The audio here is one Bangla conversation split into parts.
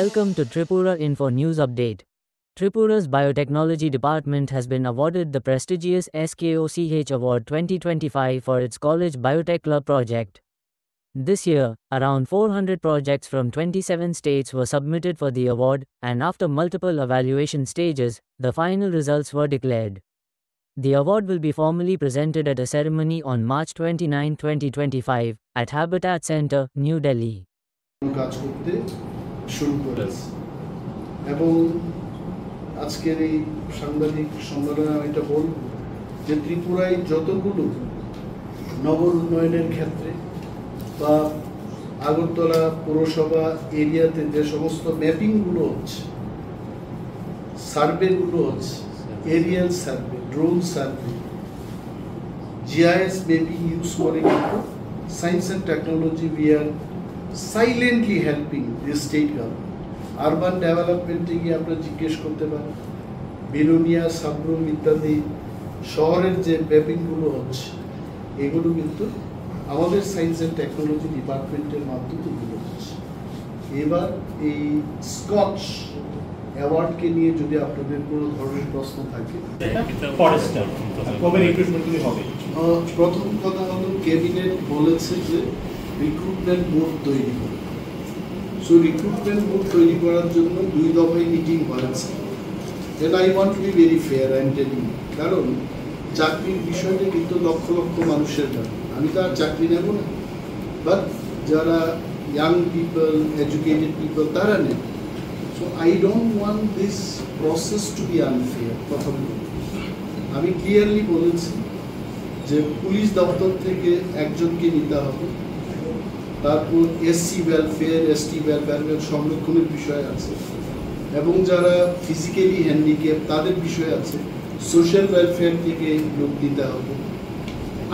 Welcome to Tripura Info News Update. Tripura's Biotechnology Department has been awarded the prestigious SKOCH Award 2025 for its College Biotech Club project. This year, around 400 projects from 27 states were submitted for the award, and after multiple evaluation stages, the final results were declared. The award will be formally presented at a ceremony on March 29, 2025, at Habitat Center, New Delhi. শুরু করেছে এবং আজকের এই সাংবাদিক সম্মেলনে আমি এটা বলব যে ত্রিপুরায় যতগুলো নগর উন্নয়নের ক্ষেত্রে বা আগরতলা পৌরসভা এরিয়াতে যে সমস্ত ম্যাপিংগুলো হচ্ছে, সার্ভেগুলো হচ্ছে, aerial survey, drone survey, GIS mapping use করে কিন্তু science and technology we are silently helping the state government. Urban development গিয়ে আপনারা জিজ্ঞেস করতে পারেন, বিলোনিয়া, সাবরুম ইত্যাদি শহরের যে ম্যাপিংগুলো হচ্ছে এগুলো কিন্তু আমাদের সায়েন্স অ্যান্ড টেকনোলজি ডিপার্টমেন্টের মাধ্যমে এগুলো হচ্ছে। এবার এই স্কচ অ্যাওয়ার্ডকে নিয়ে যদি আপনাদের কোনো ধরনের প্রশ্ন থাকে, প্রথম কথা হলো ক্যাবিনেট বলেছে যে রিক্রুটমেন্ট বোর্ড তৈরি করে। সো রিক্রুটমেন্ট বোর্ড তৈরি করার জন্য 2 দফায় মিটিং হয়েছে। Then I want to be very fair I am telling, কারণ চাকরির বিষয়টা কিন্তু লক্ষ লক্ষ মানুষের ব্যাপার। আমি তো আর চাকরি নেব না, বাট যারা ইয়াং পিপল, এডুকেটেড পিপল তারা নেব। So I don't want this process to be unfair. প্রথম আমি ক্লিয়ারলি বলেছি যে পুলিশ দপ্তর থেকে একজনকে নিতে হবে, তারপর এসসি ওয়েলফেয়ার, এসটি ওয়েলফেয়ার সংরক্ষণের বিষয় আছে, এবং যারা ফিজিক্যালি হ্যান্ডিক্যাপ তাদের বিষয় আছে, সোশ্যাল ওয়েলফেয়ার থেকে লোক নিতে হবে,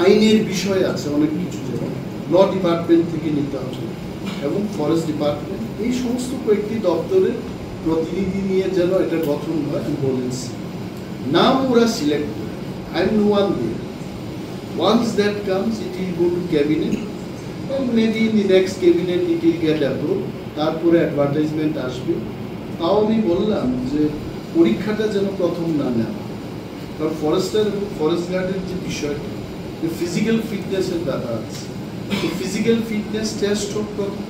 আইনের বিষয় আছে অনেক কিছু, যেমন ল ডিপার্টমেন্ট থেকে নিতে হবে, এবং ফরেস্ট ডিপার্টমেন্ট, এই সমস্ত কয়েকটি দপ্তরের প্রতিনিধি নিয়ে যেন এটা গঠন হয়। আমি বলেছি নাম ওরা সিলেক্ট করে, I am no one there. Once that comes it will go to cabinet, and maybe in the next cabinet it will get approved, তারপরে অ্যাডভার্টাইজমেন্ট আসবে। তাও আমি বললাম যে পরীক্ষাটা যেন প্রথম না নেওয়া, কারণ ফরেস্টার এবং ফরেস্ট গার্ডের যে বিষয়টা, যে ফিজিক্যাল ফিটনেসের ব্যাপার আছে, ফিজিক্যাল ফিটনেস টেস্ট হোক প্রথম,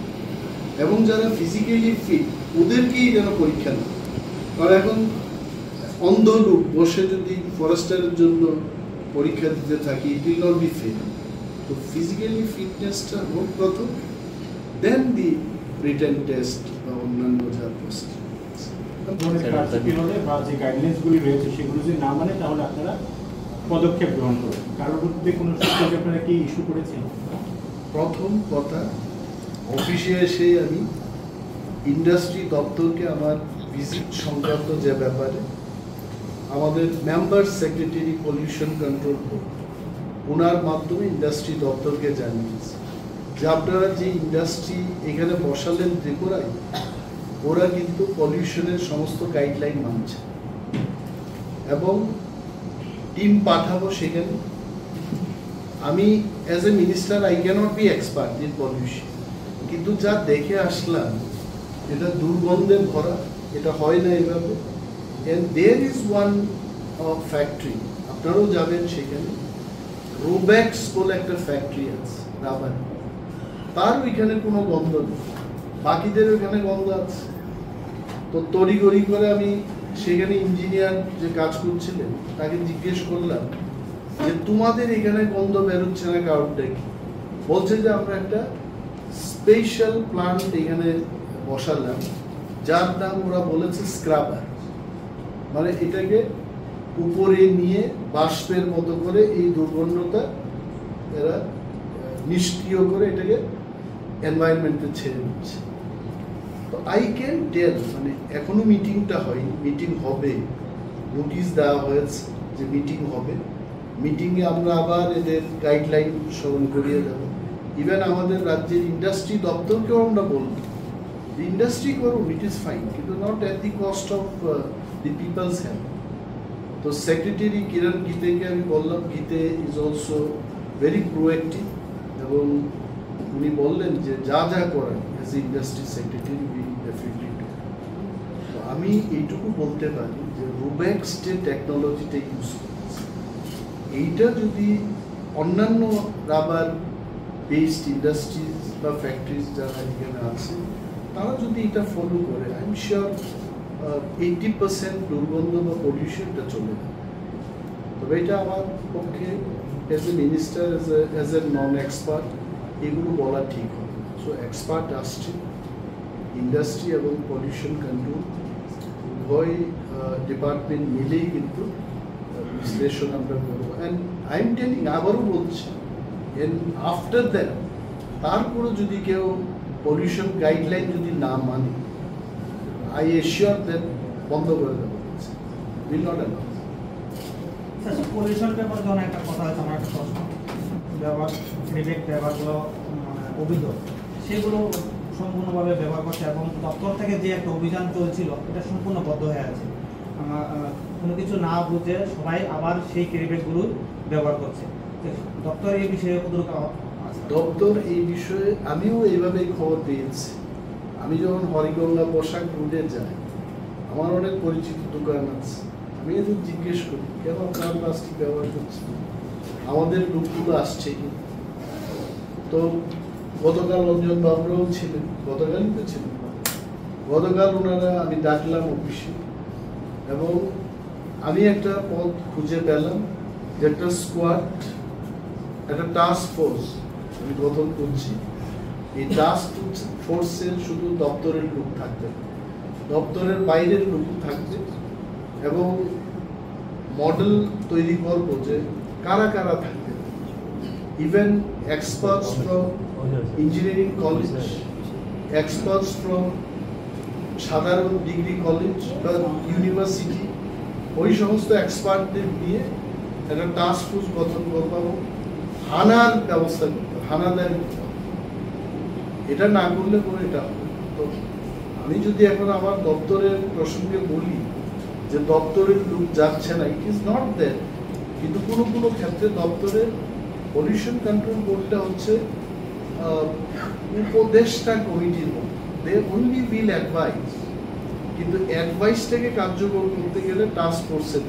এবং যারা ফিজিক্যালি ফিট ওদেরকেই যেন পরীক্ষা নেয়। কারণ এখন অন্ধ লোক বসে যদি ফরেস্টারের জন্য পরীক্ষা দিতে থাকি, it will not be fair. তো ফিজিক্যালি ফিটনেসটা হোক প্রথম, দেন দি রিটেন টেস্ট বা অন্যান্য যা প্রসেস। যে গাইডলাইন্সগুলি রয়েছে সেগুলো যদি না মানে তাহলে আপনারা পদক্ষেপ গ্রহণ করবেন। কারোর বিরুদ্ধে কোনো সুযোগ আপনারা কি ইস্যু করেছেন? প্রথম কথা, অফিসে এসে আমি ইন্ডাস্ট্রি দপ্তরকে আমার ভিজিট সংক্রান্ত যে ব্যাপারে আমাদের member secretary pollution control board, ওনার মাধ্যমে ইন্ডাস্ট্রি দপ্তরকে জানিয়েছে যে আপনারা যে ইন্ডাস্ট্রি এখানে বসালেন ত্রিপুরায়, ওরা কিন্তু পলিউশনের সমস্ত গাইডলাইন মানছে, এবং টিম পাঠাবো সেখানে। আমি as a minister I cannot be expert in pollution, কিন্তু যা দেখে আসলাম এটা দুর্গন্ধে ভরা, এটা হয় না এভাবে। And there is one factory, আপনারাও যাবেন সেখানে, রোব্যাক্স বলে একটা ফ্যাক্টরি আছে রাবার, তার ওইখানে কোনো গন্ধ নেই, বাকিদের ওইখানে গন্ধ আছে। তো তড়িঘড়ি করে আমি সেখানে ইঞ্জিনিয়ার যে কাজ করছিলেন তাকে জিজ্ঞেস করলাম যে তোমাদের এখানে গন্ধ বেরোচ্ছে না কারণটা কি? বলছে যে আমরা একটা স্পেশাল প্লান্ট এখানে বসালাম, যার নাম ওরা বলেছে স্ক্রাবার, মানে এটাকে উপরে নিয়ে বাষ্পের মতো করে এই দুর্গন্ধটা এরা নিষ্ক্রিয় করে এটাকে এনভায়রনমেন্টে ছেড়ে দিচ্ছে। তো আই ক্যান টেল, মানে এখনো মিটিংটা হয়নি, মিটিং হবে, নোটিশ দেওয়া হয়েছে যে মিটিং হবে। মিটিংয়ে আমরা আবার এদের গাইডলাইন স্মরণ করিয়ে দেব। ইভেন আমাদের রাজ্যের ইন্ডাস্ট্রি দপ্তরকেও আমরা বলব ইন্ডাস্ট্রি করুন, ইট ইজ ফাইন, কিন্তু not at the cost of the people's health. তো সেক্রেটারি কিরণ গীতেকে আমি বললাম, গীতে ইজ অলসো ভেরি প্রোঅ্যাক্টিভ, এবং উনি বললেন যে যা যা করেন as industry secretary we definitely do. আমি এইটুকু বলতে পারি যে রুবেক্স যে টেকনোলজিটা ইউজ করেছে, এইটা যদি অন্যান্য রাবার বেসড ইন্ডাস্ট্রিজ বা ফ্যাক্টরিজ যারা এখানে আছে তারা যদি এটা ফলো করে, আই এম শিওর 80% দুর্গন্ধ বা পলিউশনটা চলে যাবে। তবে এটা আমার পক্ষে as a minister, as a non expert এগুলো বলা ঠিক হবে। সো এক্সপার্ট আসছে, ইন্ডাস্ট্রি এবং পলিউশন কন্ট্রোল উভয় ডিপার্টমেন্ট মিলেই কিন্তু বিশ্লেষণ আমরা করবো। অ্যান্ড আই এম টেলিং, আবারও বলছি, এন্ড আফটার দ্যাট তারপরে যদি কেউ পলিউশন গাইডলাইন যদি না মানে, আই এশিওর দ্যাট বন্ধ করে দেবো, will not allow. Pollution paper যখন একটা কথা আছে, আমার একটা প্রশ্ন, ব্যবহার ডিরেক্ট ব্যবহারগুলো অবৈধ, সেগুলো সম্পূর্ণভাবে ব্যবহার করছে এবং দপ্তর থেকে যে একটা অভিযান চলছিল এটা সম্পূর্ণ বদ্ধ হয়ে আছে। কোনো কিছু না বুঝে সবাই আবার সেই ক্যারিব্যাগগুলো ব্যবহার করছে। দপ্তর এই বিষয়ে দপ্তর এই বিষয়ে আমিও এইভাবেই খবর পেয়েছি। আমি যখন হরিগঙ্গা পোশাক রুটে যাই, আমার অনেক পরিচিত দোকান আছে, আমি এদের জিজ্ঞেস করি কেন আপনার প্লাস্টিক ব্যবহার করছে, আমাদের লোকগুলো আসছে কি। তো গতকাল রঞ্জন বাবুরাও ছিলেন, গতকালই তো ছিলেন, গতকাল ওনারা আমি ডাকলাম অফিসে এবং আমি একটা পথ খুঁজে পেলাম যে একটা স্কোয়াড, একটা টাস্ক ফোর্স আমি গঠন করছি। এই টাস্ক ফোর্সের শুধু দপ্তরের লোক থাকবে, দপ্তরের বাইরের লোক থাকবে এবং মডেল তৈরি করবো যে কারা কারা থাকবে। Even experts from engineering college, experts from সাধারণ ডিগ্রি কলেজ বা ইউনিভার্সিটি, ওই সমস্ত এক্সপার্টদের দিয়ে একটা টাস্ক ফোর্স গঠন করবো এবং হানার ব্যবস্থা করতে, হানাদারি এটা না করলে পরে এটা হবে। তো আমি যদি এখন আমার দপ্তরের প্রসঙ্গে বলি যে দপ্তরের লোক যাচ্ছে না, ইট ইজ নট দ্যাট, কিন্তু কোনো কোনো ক্ষেত্রে দপ্তরের পলিউশন কন্ট্রোল বোর্ডটা হচ্ছে উপদেষ্টা কমিটির মতো, দে অনলি উইল অ্যাডভাইস, কিন্তু অ্যাডভাইসটাকে কার্যকর করতে গেলে টাস্ক ফোর্সের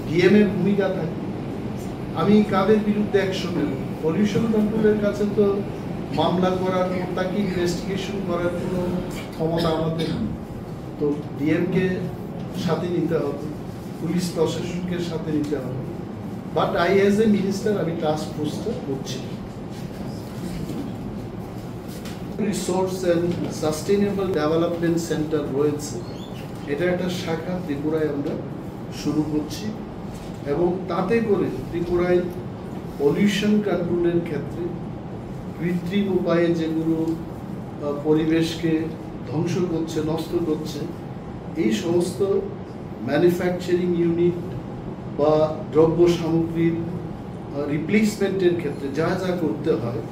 ডিএম এর ভূমিকা থাকে। আমি কাদের বিরুদ্ধে অ্যাকশন নেব? পলিউশন কন্ট্রোলের কাছে তো মামলা করার, তাকে ইনভেস্টিগেশন করার কোনো ক্ষমতা আমাদের নেই। তো ডিএমকে সাথে নিতে হবে, পুলিশ প্রশাসনকে সাথে নিতে হবে। But I as a minister আমি টাস্ক ফোর্সটা করছি। Resource and sustainable development centre রয়েছে, এটা একটা শাখা ত্রিপুরায় আমরা শুরু করছি এবং তাতে করে ত্রিপুরায় পলিউশন কন্ট্রোলের ক্ষেত্রে কৃত্রিম উপায়ে যেগুলো পরিবেশকে ধ্বংস করছে, নষ্ট করছে, এই সমস্ত ম্যানুফ্যাকচারিং ইউনিট বা দ্রব্য সামগ্রীর রিপ্লেসমেন্টের ক্ষেত্রে যা যা করতে হয়,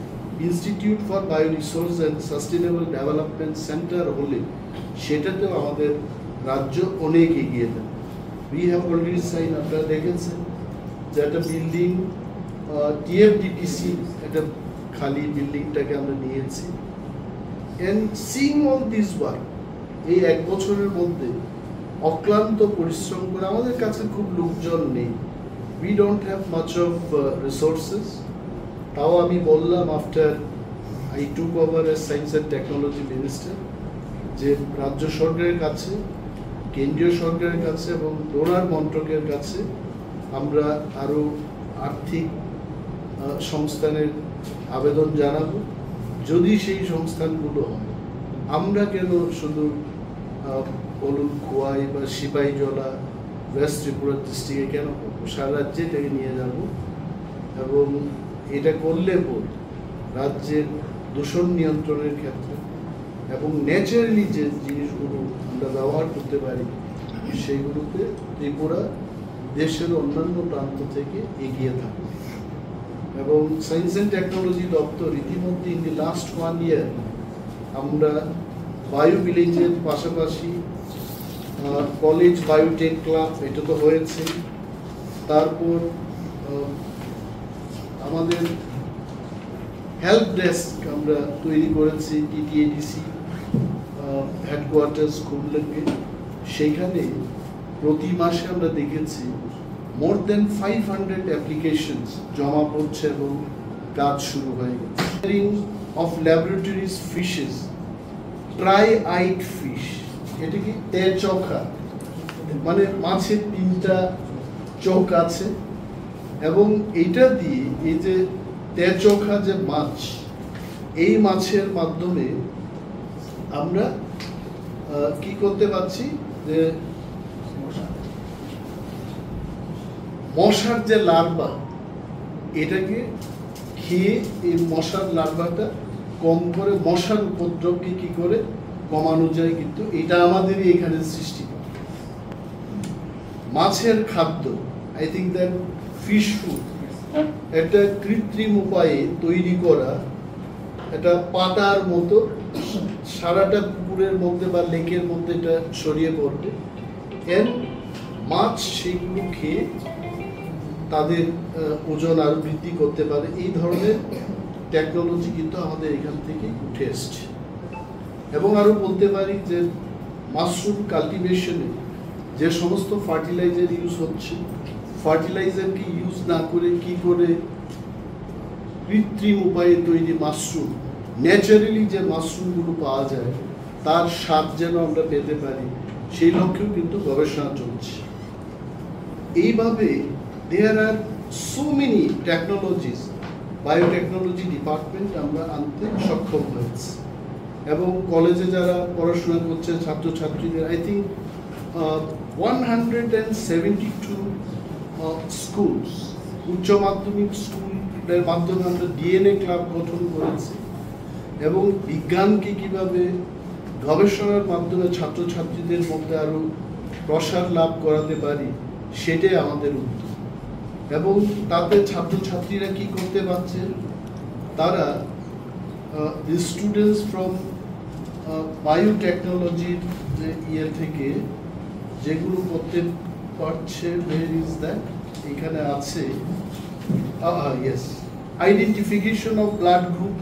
institute for bio resource and sustainable development centre হলে সেটাতেও আমাদের রাজ্য অনেক এগিয়ে যাবে। উই হ্যাভ অলরেডি সাইন, আপনারা দেখেছেন যে একটা বিল্ডিং টিএফডিটিসি একটা খালি বিল্ডিংটাকে আমরা নিয়েছি। And seeing all this work, এই এক বছরের মধ্যে অক্লান্ত পরিশ্রম করে, আমাদের কাছে খুব লোকজন নেই, we don't have much of resources. তাও আমি বললাম after I took over S science and technology minister যে রাজ্য সরকারের কাছে, কেন্দ্রীয় সরকারের কাছে এবং ডোনার মন্ত্রকের কাছে আমরা আরও আর্থিক সংস্থানের আবেদন জানাবো। যদি সেই সংস্থানগুলো হয়, আমরা কেন শুধু বলুন খোয়াই বা সিপাহীজলা ওয়েস্ট ত্রিপুরা ডিস্ট্রিক্টে কেন সারা রাজ্যে এটাকে নিয়ে যাব এবং এটা করলে পরে রাজ্যের দূষণ নিয়ন্ত্রণের ক্ষেত্রে এবং ন্যাচারালি যে জিনিসগুলো আমরা ব্যবহার করতে পারি সেইগুলোতে ত্রিপুরা দেশের অন্যান্য প্রান্ত থেকে এগিয়ে থাকবে। এবং সায়েন্স অ্যান্ড টেকনোলজি দপ্তর ইতিমধ্যে ইন দি লাস্ট 1 year আমরা বায়ো ভিলেজের পাশাপাশি কলেজ বায়োটেক ক্লাব এটা তো হয়েছে, তারপর আমাদের হেল্প ডেস্ক আমরা তৈরি করেছি টিটিএডিসি হেডকোয়ার্টার্স খুলনাকে, সেইখানে প্রতি মাসে আমরা দেখেছি মোর দেন 500 অ্যাপ্লিকেশনস জমা পড়ছে এবং কাজ শুরু হয়ে গেছে। Of laboratories fishes, try-I'd fish, এটা কি তেচোখা, মানে মাছের 3টা চোখ আছে এবং এইটা দিয়ে এই যে তেচোখা যে মাছ, এই মাছের মাধ্যমে আমরা কি করতে পারছি যে মশার যে লার্ভা, এটাকে খেয়ে এই মশার লার্ভাটা কম করে মশার উপদ্রবকে কি করে কমানো যায়, কিন্তু এটা আমাদেরই এখানে সৃষ্টি মাছের খাদ্য। I think that fish food একটা কৃত্রিম উপায়ে তৈরি করা, এটা পাতার মতো সারাটা পুকুরের মধ্যে বা লেকের মধ্যে এটা ছড়িয়ে পড়বে, এর মাছ সেগুলো খেয়ে তাদের ওজন আরো বৃদ্ধি করতে পারে। এই ধরনের টেকনোলজি কিন্তু আমাদের এখান থেকে উঠে এসছে। এবং আরো বলতে পারি যে মাশরুম কাল্টিভেশনে যে সমস্ত ফার্টিলাইজার ইউজ হচ্ছে, ফার্টিলাইজারকে ইউজ না করে কি করে কৃত্রিম উপায়ে তৈরি মাশরুম, ন্যাচারালি যে মাশরুমগুলো পাওয়া যায় তার স্বাদ যেন আমরা পেতে পারি, সেই লক্ষ্যেও কিন্তু গবেষণা চলছে। এইভাবে there are so many technologies biotechnology department আমরা আনতে সক্ষম হয়েছে। এবং কলেজে যারা পড়াশোনা করছে ছাত্রছাত্রীদের, আই থিঙ্ক 172 স্কুলস, উচ্চ মাধ্যমিক স্কুলের মাধ্যমে আমরা ডিএনএ ক্লাব গঠন করেছি এবং বিজ্ঞানকে কিভাবে গবেষণার মাধ্যমে ছাত্রছাত্রীদের মধ্যে আরো প্রসার লাভ করাতে পারি, সেটাই আমাদের উদ্যোগ। এবং তাতে ছাত্রছাত্রীরা কি করতে পারছে, তারা the students from বায়োটেকনোলজির যে ইয়ে থেকে যেগুলো করতে পারছে, where is that, এখানে আছে, yes, identification of blood group,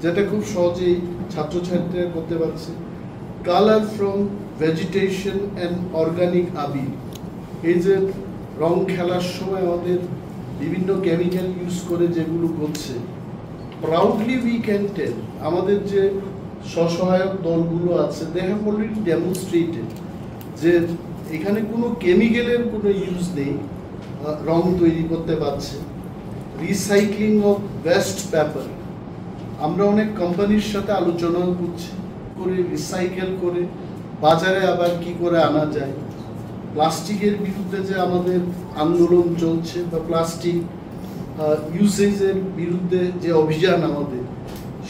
যেটা খুব সহজেই ছাত্রছাত্রীরা করতে পারছে। Colour from vegetation and organic আবির, এই যে রং খেলার সময় আমাদের বিভিন্ন কেমিক্যাল ইউজ করে যেগুলো করছে, প্রাউডলি উই ক্যান টেল, আমাদের যে স্বসহায়ক দলগুলো আছে, দে হ্যাভ অলরেডি ডেমনস্ট্রেটেড যে এখানে কোনো কেমিক্যালের কোনো ইউজ নেই, রং তৈরি করতে পারছে। রিসাইক্লিং অফ ওয়েস্ট পেপার, আমরা অনেক কোম্পানির সাথে আলোচনা করছি করে রিসাইকেল করে বাজারে আবার কি করে আনা যায়। প্লাস্টিকের বিরুদ্ধে যে আমাদের আন্দোলন চলছে বা প্লাস্টিক ইউসেজের বিরুদ্ধে যে অভিযান আমাদের,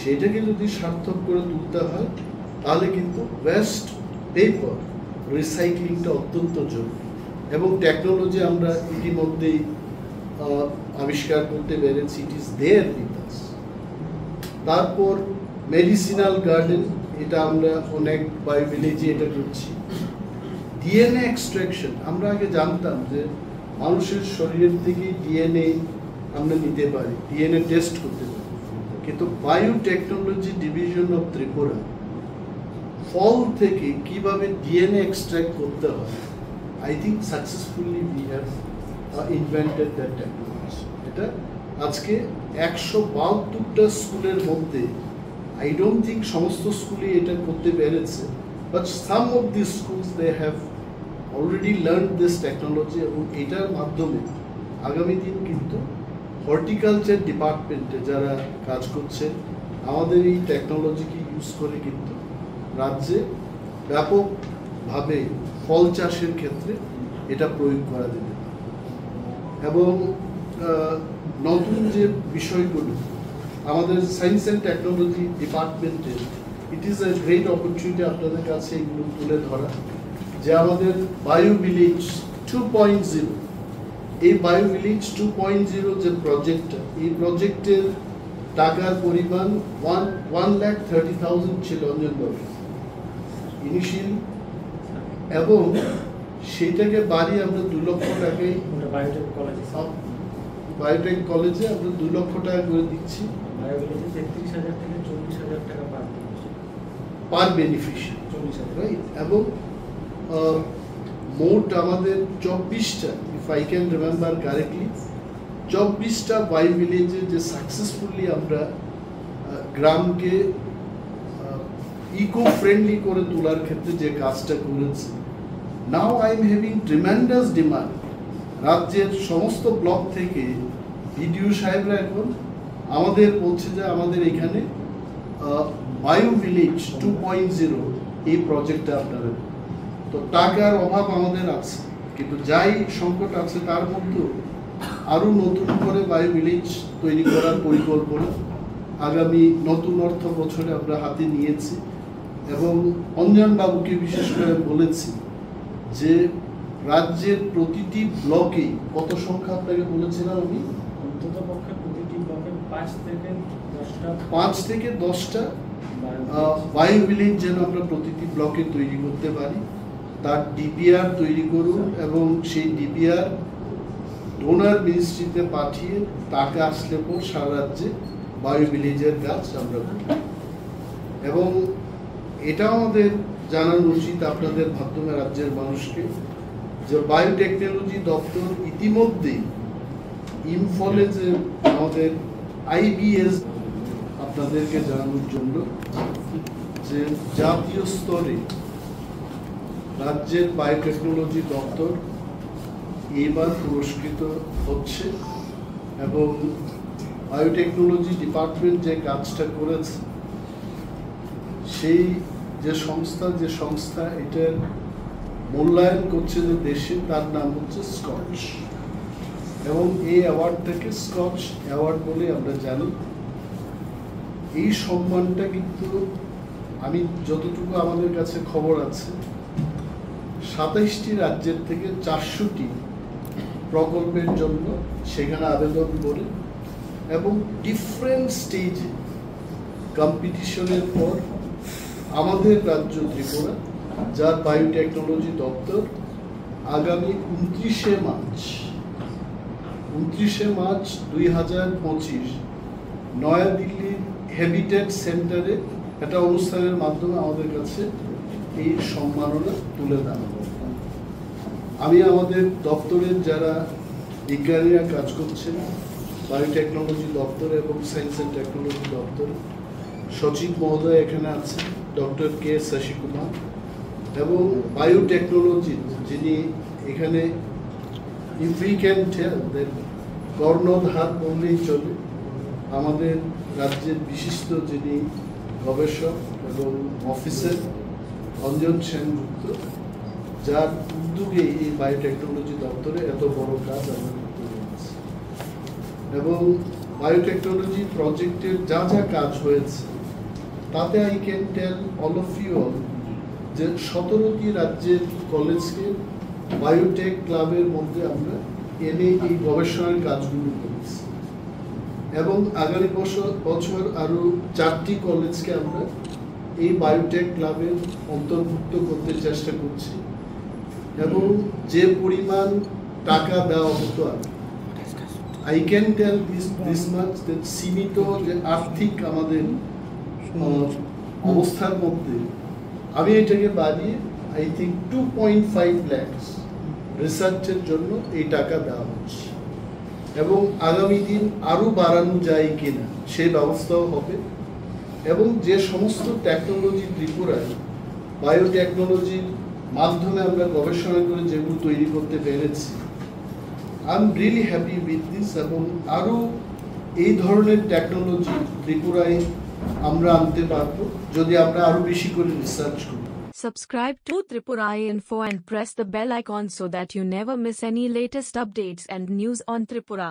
সেটাকে যদি সার্থক করে তুলতে হয় তাহলে কিন্তু ওয়েস্ট পেপার রিসাইক্লিংটা অত্যন্ত জরুরি। এবং টেকনোলজি আমরা ইতিমধ্যেই আবিষ্কার করতে পেরেছি, it is there with us. তারপর মেডিসিনাল গার্ডেন, এটা আমরা অনেক বায়োভিলেজে এটা করছি। ডিএনএ এক্সট্রাকশন, আমরা আগে জানতাম যে মানুষের শরীরের থেকে ডিএনএ আমরা নিতে পারি, ডিএনএ টেস্ট করতে পারি, কিন্তু বায়োটেকনোলজি ডিভিশন অফ ত্রিপুরা ফল থেকে কিভাবে ডিএনএ এক্সট্রাক্ট করতে হয়, I think successfully we have invented that technology. এটা আজকে 172টা স্কুলের মধ্যে, আই ডোন্ট থিঙ্ক সমস্ত স্কুলে এটা করতে পেরেছে, but some of the schools they have already learn this technology. এবং এটার মাধ্যমে আগামী দিন কিন্তু হর্টিকালচার ডিপার্টমেন্টে যারা কাজ করছে, আমাদের এই টেকনোলজিকে ইউজ করে কিন্তু রাজ্যে ব্যাপকভাবে ফল চাষের ক্ষেত্রে এটা প্রয়োগ করা যেতে পারে। এবং নতুন যে বিষয়গুলো আমাদের সায়েন্স অ্যান্ড টেকনোলজি ডিপার্টমেন্টে, it is a great opportunity আপনাদের কাছে এগুলো তুলে ধরা, যে আমাদের বায়ো ভিলেজ 2.0, এই বায়ো ভিলেজ 2.0 যে প্রজেক্টটা, এই প্রজেক্টের টাকার পরিমাণ 1,30,000 ছিল ইনিশিয়ালি, এবং সেইটাকে বাড়িয়ে আমরা 2 লক্ষ টাকায় বায়োটেক কলেজে আমরা 2 লক্ষ টাকা করে দিচ্ছি। 33,000 থেকে 40,000 টাকা পার বেনিফিশিয়ারি, রাইট। এবং মোট আমাদের 24টা, if I can remember correctly, 24টা বায়ো ভিলেজে যে সাকসেসফুলি আমরা গ্রামকে ইকো ফ্রেন্ডলি করে তোলার ক্ষেত্রে যে কাজটা করেছি। Now I am having tremendous demand. রাজ্যের সমস্ত ব্লক থেকে বিডিও সাহেবরা এখন আমাদের বলছে যে আমাদের এখানে বায়ো ভিলেজ 2.0 এই প্রজেক্টটা আপনারা, তো টাকার অভাব আমাদের আছে, কিন্তু যাই সংকট আছে তার মধ্যেও আরও নতুন করে বায়ো ভিলেজ তৈরি করার পরিকল্পনা আগামী নতুন অর্থ বছরে আমরা হাতে নিয়েছি। এবং অঞ্জন বাবুকে বিশেষ করে বলেছি যে রাজ্যের প্রতিটি ব্লকে, কত সংখ্যা আপনাকে বলেছিলাম আমি, অন্তত পক্ষে প্রতিটি ব্লকে 5 থেকে 10টা বায়ো ভিলেজ যেন আমরা প্রতিটি ব্লকে তৈরি করতে পারি, তার ডিপিআর তৈরি করুন এবং সেই ডিপিআর ডোনার মিনিস্ট্রিতে পাঠিয়ে টাকা আসলে পর সারা রাজ্যে বায়ো ভিলেজের কাজ আমরা করি। এবং এটা আমাদের জানানো উচিত আপনাদের মাধ্যমে রাজ্যের মানুষকে যে বায়োটেকনোলজি দপ্তর ইতিমধ্যেই ইম্ফলে যে আমাদের আইবিএস, আপনাদেরকে জানানোর জন্য যে জাতীয় স্তরে রাজ্যের বায়োটেকনোলজি দপ্তর এবার পুরস্কৃত হচ্ছে। এবং বায়োটেকনোলজি ডিপার্টমেন্ট যে কাজটা করেছে, সেই যে সংস্থা এটার মূল্যায়ন করছে যে দেশে, তার নাম হচ্ছে স্কচ। এবং এই অ্যাওয়ার্ডটাকে স্কচ অ্যাওয়ার্ড বলে আমরা জানি। এই সম্মানটা কিন্তু আমি যতটুকু আমাদের কাছে খবর আছে, 27টি রাজ্যের থেকে 400টি প্রকল্পের জন্য সেখানে আবেদন করে এবং ডিফারেন্ট স্টেজে কম্পিটিশনের পর আমাদের রাজ্য ত্রিপুরা, যার বায়োটেকনোলজি দপ্তর আগামী 29শে মার্চ 2025 নয়াদিল্লির হ্যাবিটেট সেন্টারে একটা অনুষ্ঠানের মাধ্যমে আমাদের কাছে এই সম্মাননা তুলে দেওয়া হবে। আমি আমাদের দপ্তরের যারা বিজ্ঞানীরা কাজ করছেন, বায়োটেকনোলজি দপ্তর এবং সায়েন্স অ্যান্ড টেকনোলজি দপ্তর, সচিব মহোদয় এখানে আছেন, ডক্টর কে শশী কুমার, এবং বায়োটেকনোলজি যিনি এখানে ইফ উই ক্যান টেল দেন কর্ণধার বললেই চলে, আমাদের রাজ্যের বিশিষ্ট যিনি গবেষক এবং অফিসার অঞ্জন সেনগুপ্ত, যার উদ্যোগে এই বায়োটেকনোলজি দপ্তরে এত বড় কাজ আমরা করতে পেরেছি। এবং বায়োটেকনোলজি প্রজেক্টের যা যা কাজ হয়েছে তাতে I can tell all of you all যে 17টি রাজ্যের কলেজকে বায়োটেক ক্লাবের মধ্যে আমরা এনে এই গবেষণার কাজগুলো করেছি। এবং আগামী বছর আরও 4টি কলেজকে আমরা এই বায়োটেক ক্লাবের অন্তর্ভুক্ত করতে চেষ্টা করছি। এবং যে পরিমাণ টাকা দেওয়া হতো, I can tell this much সীমিত যে আর্থিক আমাদের অবস্থার মধ্যে আমি এটাকে বাড়িয়ে আই থিঙ্ক 2.5 lakhs রিসার্চের জন্য এই টাকা দেওয়া হচ্ছে। এবং আগামী দিন আরও বাড়ানো যায় কিনা সেই ব্যবস্থাও হবে। এবং যে সমস্ত টেকনোলজি ত্রিপুরায় বায়োটেকনোলজির মাধ্যমে আমরা গবেষণা করে যেগুলো তৈরি করতে পেরেছি, I am really happy with this. এবং আরও এই ধরনের টেকনোলজি ত্রিপুরায় আমরা আনতে পারবো যদি আমরা আরও বেশি করে রিসার্চ করি। Subscribe to Tripura Info and press the bell icon so that you never miss any latest updates and news on Tripura.